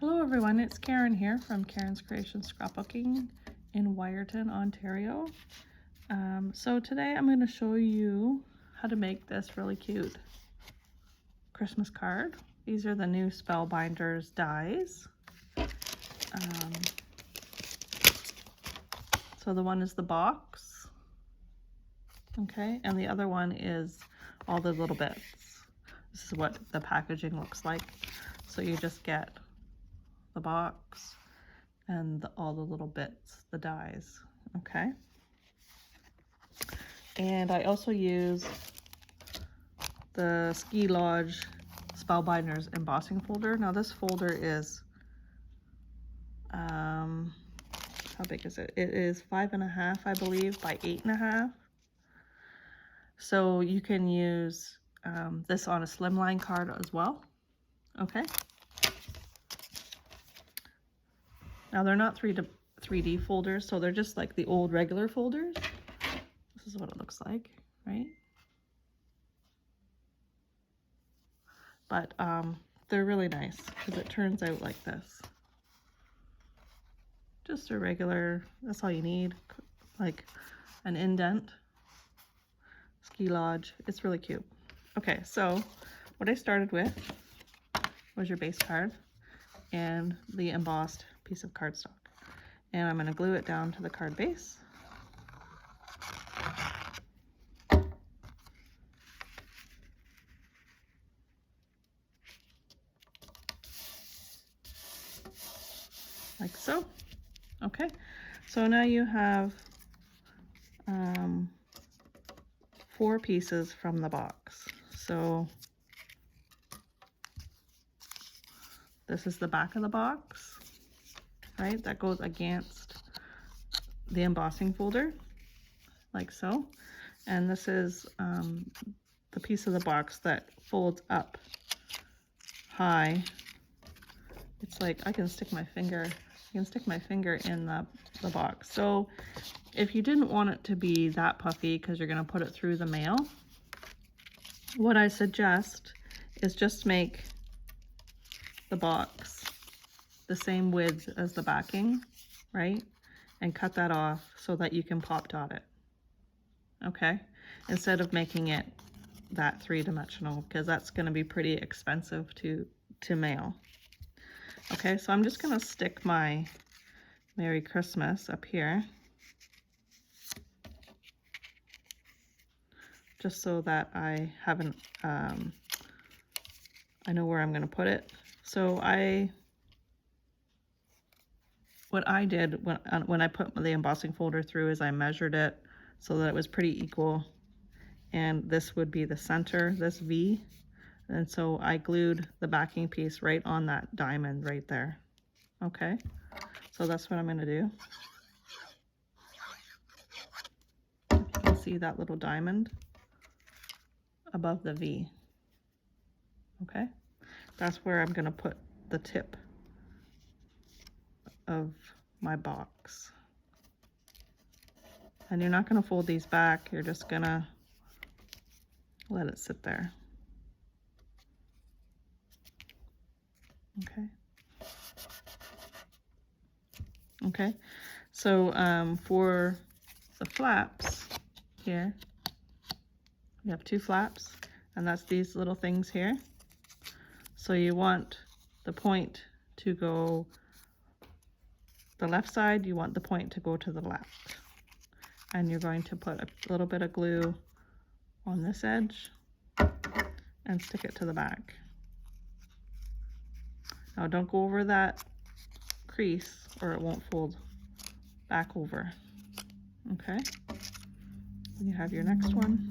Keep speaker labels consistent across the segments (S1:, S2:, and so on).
S1: Hello everyone, it's Karen here from Karen's Creation Scrapbooking in Wyerton, Ontario. So today I'm going to show you how to make this really cute Christmas card. These are the new spellbinders dies. So the one is the box, okay, and the other one is all the little bits. This is what the packaging looks like. So you just get the box and all the little bits, the dies, okay? And I also use the Ski Lodge Spellbinders embossing folder. Now this folder is, how big is it? It is 5.5, I believe, by 8.5. So you can use this on a slimline card as well, okay? Now they're not 3D folders, so they're just like the old regular folders. This is what it looks like, right? But they're really nice because it turns out like this. Just a regular, that's all you need, like an indent, Ski Lodge. It's really cute. Okay, so what I started with was your base card and the embossed piece of cardstock. And I'm going to glue it down to the card base. Like so. Okay, so now you have 4 pieces from the box. So this is the back of the box, right? That goes against the embossing folder, like so. And this is the piece of the box that folds up high. It's like I can stick my finger in the box. So if you didn't want it to be that puffy because you're going to put it through the mail, what I suggest is just make the box the same width as the backing, right? And cut that off so that you can pop dot it, okay? Instead of making it that 3-dimensional, because that's going to be pretty expensive to mail. Okay, so I'm just going to stick my Merry Christmas up here, just so that I haven't, I know where I'm going to put it. So what I did when I put the embossing folder through is I measured it so that it was pretty equal, and this would be the center, this V, and so I glued the backing piece right on that diamond right there. Okay, so that's what I'm going to do. You can see that little diamond above the V. Okay, that's where I'm going to put the tip of my box. And you're not going to fold these back, you're just going to let it sit there. Okay. Okay, so for the flaps here, we have 2 flaps, and that's these little things here. So you want the point to go the left side, you want the point to go to the left. And you're going to put a little bit of glue on this edge and stick it to the back. Now don't go over that crease or it won't fold back over. Okay, then you have your next one.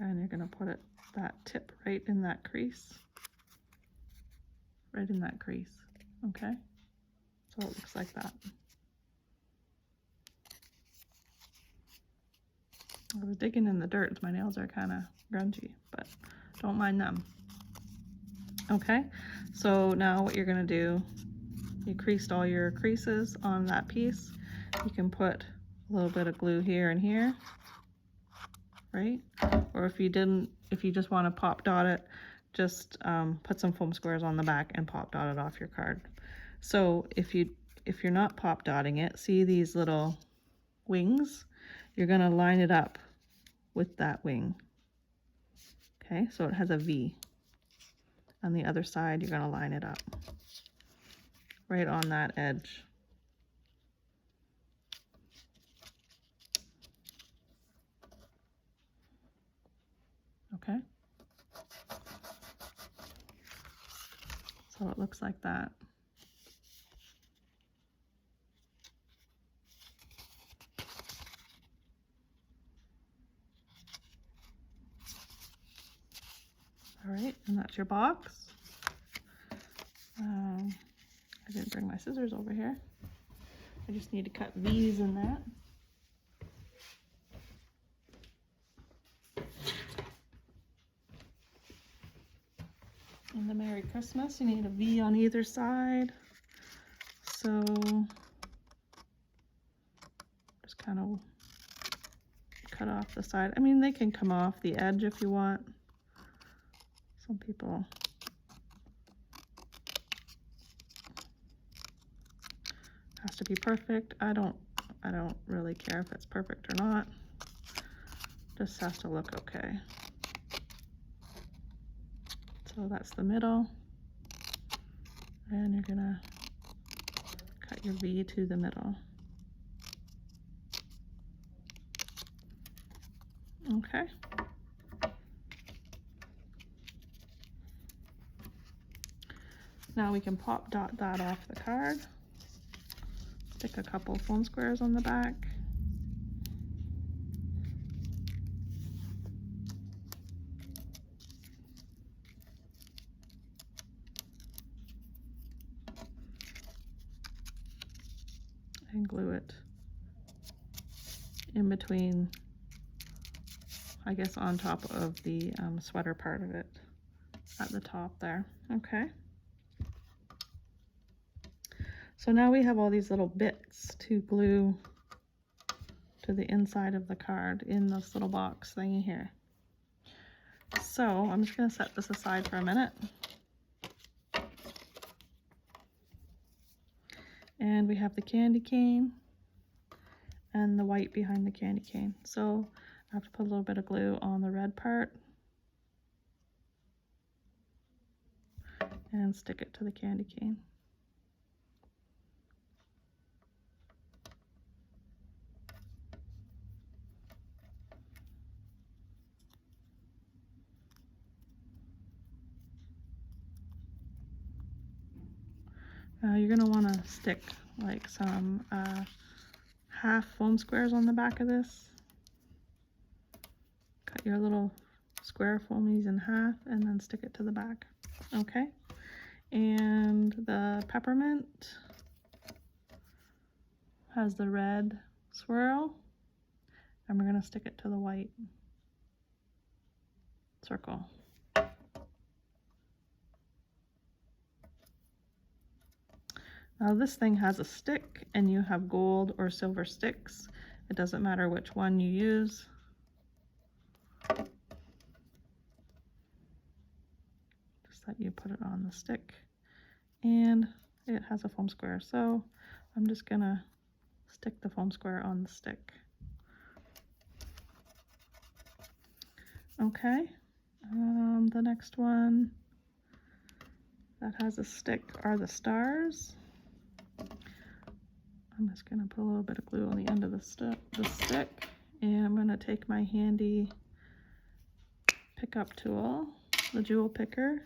S1: And you're going to put that tip right in that crease. Right in that crease. Okay, so it looks like that. I was digging in the dirt. My nails are kind of grungy, but don't mind them. Okay, so now what you're going to do, you creased all your creases on that piece. You can put a little bit of glue here and here, right? Or if you just want to pop dot it, just put some foam squares on the back and pop dot it off your card. So if you're not pop dotting it, see these little wings? You're going to line it up with that wing. Okay, so it has a V. On the other side, you're going to line it up right on that edge. Okay, so it looks like that. All right, and that's your box. I didn't bring my scissors over here. I just need to cut V's in that. In the Merry Christmas, you need a V on either side. So just kind of cut off the side. I mean, they can come off the edge if you want. Some people has to be perfect. I don't really care if it's perfect or not. Just has to look okay. So that's the middle. And you're gonna cut your V to the middle. Okay. Now we can pop dot that off the card. Stick a couple foam squares on the back. And glue it in between, I guess on top of the sweater part of it at the top there. Okay. So now we have all these little bits to glue to the inside of the card in this little box thingy here. So I'm just going to set this aside for a minute. And we have the candy cane and the white behind the candy cane. So I have to put a little bit of glue on the red part and stick it to the candy cane. You're going to want to stick like some half foam squares on the back of this. Cut your little square foamies in half and then stick it to the back. Okay. And the peppermint has the red swirl, and we're going to stick it to the white circle. Now this thing has a stick, and you have gold or silver sticks. It doesn't matter which one you use. Just let you put it on the stick, and it has a foam square. So I'm just gonna stick the foam square on the stick. Okay, the next one that has a stick are the stars. I'm just going to put a little bit of glue on the end of the stick, and I'm going to take my handy pickup tool, the jewel picker,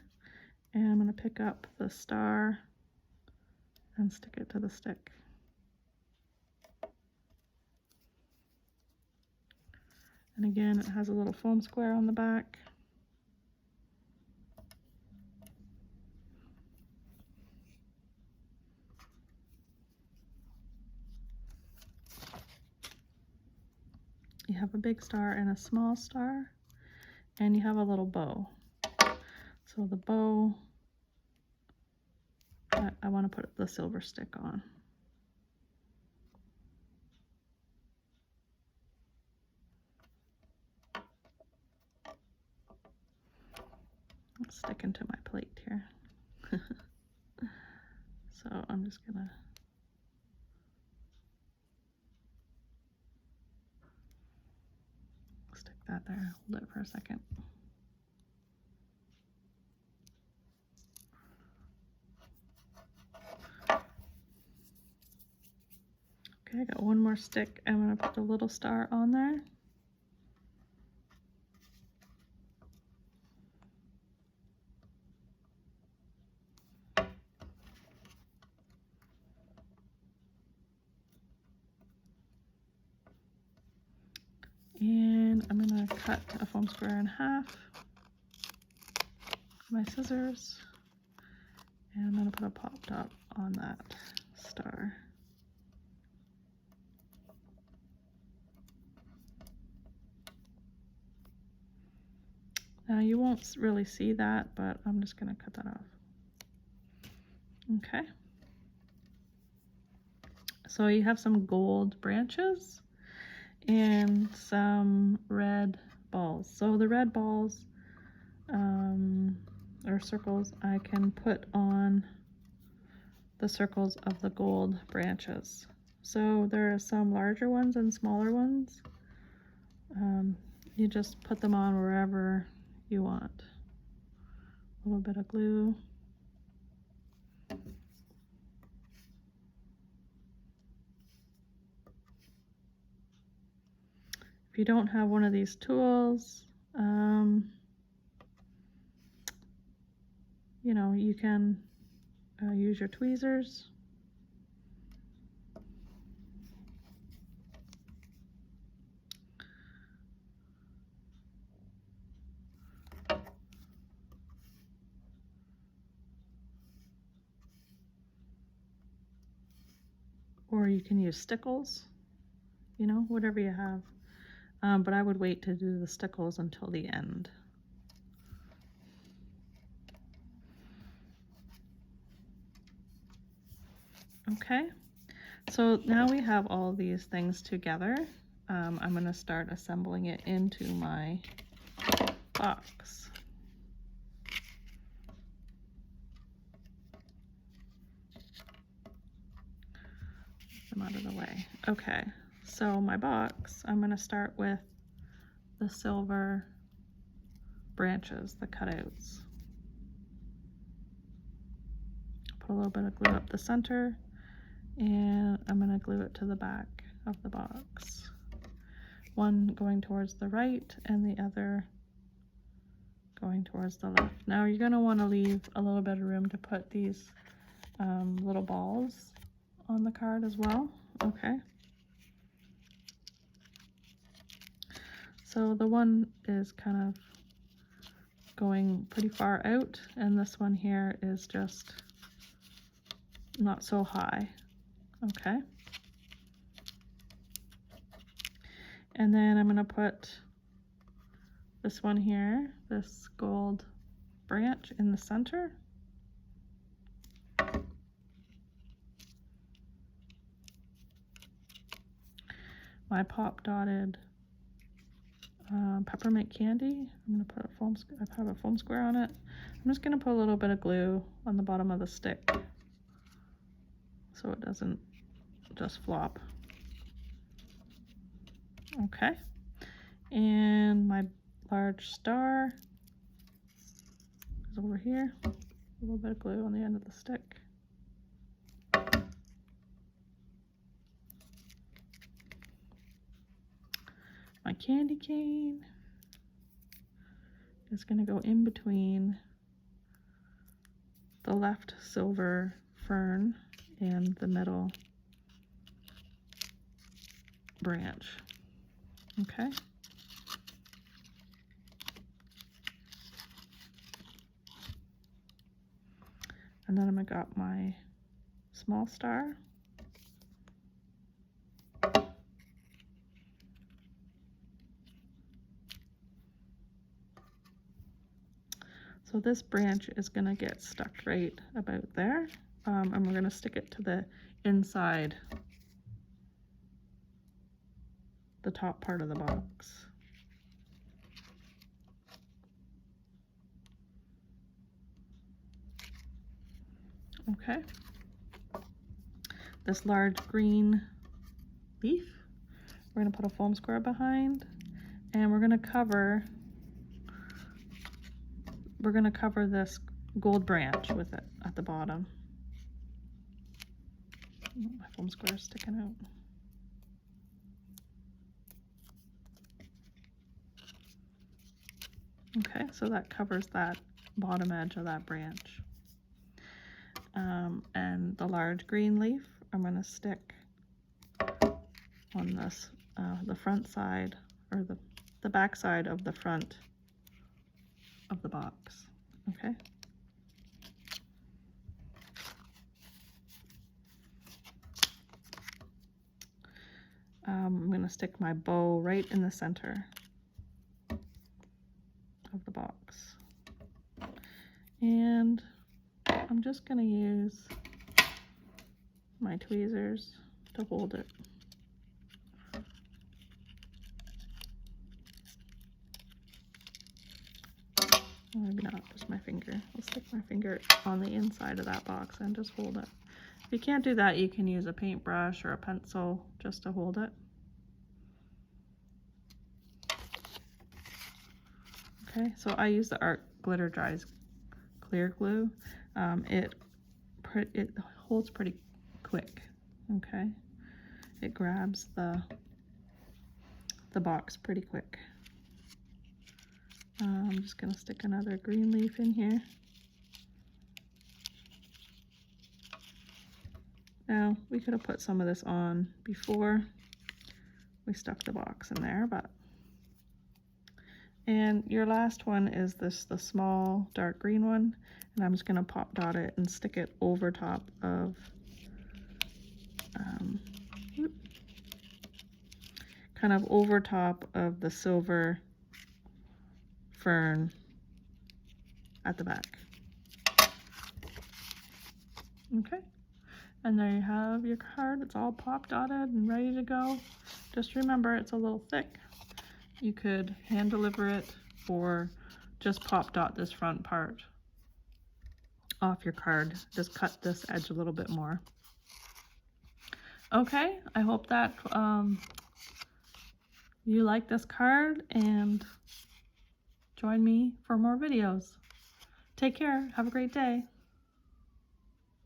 S1: and I'm going to pick up the star and stick it to the stick. And again, it has a little foam square on the back. You have a big star and a small star, and you have a little bow. So the bow, I want to put the silver stick on. sticking to my plate here. So I'm just gonna stick that there, hold it for a second. Okay, I got one more stick. I'm gonna put the little star on there. And I'm gonna cut a foam square in half with my scissors. And I'm gonna put a pop dot on that star. Now you won't really see that, but I'm just gonna cut that off. Okay. So you have some gold branches and some red balls. So the red balls or circles I can put on the circles of the gold branches. So there are some larger ones and smaller ones. You just put them on wherever you want. A little bit of glue. If you don't have one of these tools, you know, you can use your tweezers. Or you can use stickles, you know, whatever you have. But I would wait to do the stickles until the end. Okay, so now we have all these things together. I'm going to start assembling it into my box. Get them out of the way. Okay, so my box, I'm going to start with the silver branches, the cutouts. Put a little bit of glue up the center, and I'm going to glue it to the back of the box. One going towards the right and the other going towards the left. Now you're going to want to leave a little bit of room to put these little balls on the card as well. Okay. So the one is kind of going pretty far out, and this one here is just not so high. Okay. And then I'm going to put this one here, this gold branch in the center. My pop dotted peppermint candy. I'm going to put I have a foam square on it. I'm just going to put a little bit of glue on the bottom of the stick so it doesn't just flop. Okay. And my large star is over here. A little bit of glue on the end of the stick. My candy cane is going to go in between the left silver fern and the middle branch. Okay. And then I got my small star. So this branch is going to get stuck right about there, and we're going to stick it to the inside, the top part of the box. Okay. This large green leaf, we're going to put a foam square behind, and we're going to cover this gold branch with it at the bottom. Oh, my foam square is sticking out. Okay, so that covers that bottom edge of that branch. And the large green leaf, I'm going to stick on this, the front side, or the back side of the front of the box. Okay. I'm going to stick my bow right in the center of the box. And I'm just going to use my tweezers to hold it. Or maybe not, just my finger. I'll stick my finger on the inside of that box and just hold it. If you can't do that, you can use a paintbrush or a pencil just to hold it. Okay, so I use the Art Glitter Dries clear glue. It holds pretty quick. Okay, it grabs the box pretty quick. I'm just gonna stick another green leaf in here. Now, we could have put some of this on before we stuck the box in there, but. And your last one is the small dark green one, and I'm just gonna pop dot it and stick it over top of, kind of over top of the silver fern at the back. Okay, and there you have your card. It's all pop dotted and ready to go. Just remember, it's a little thick. You could hand deliver it or just pop dot this front part off your card. Just cut this edge a little bit more. Okay, I hope that you like this card and join me for more videos. Take care. Have a great day.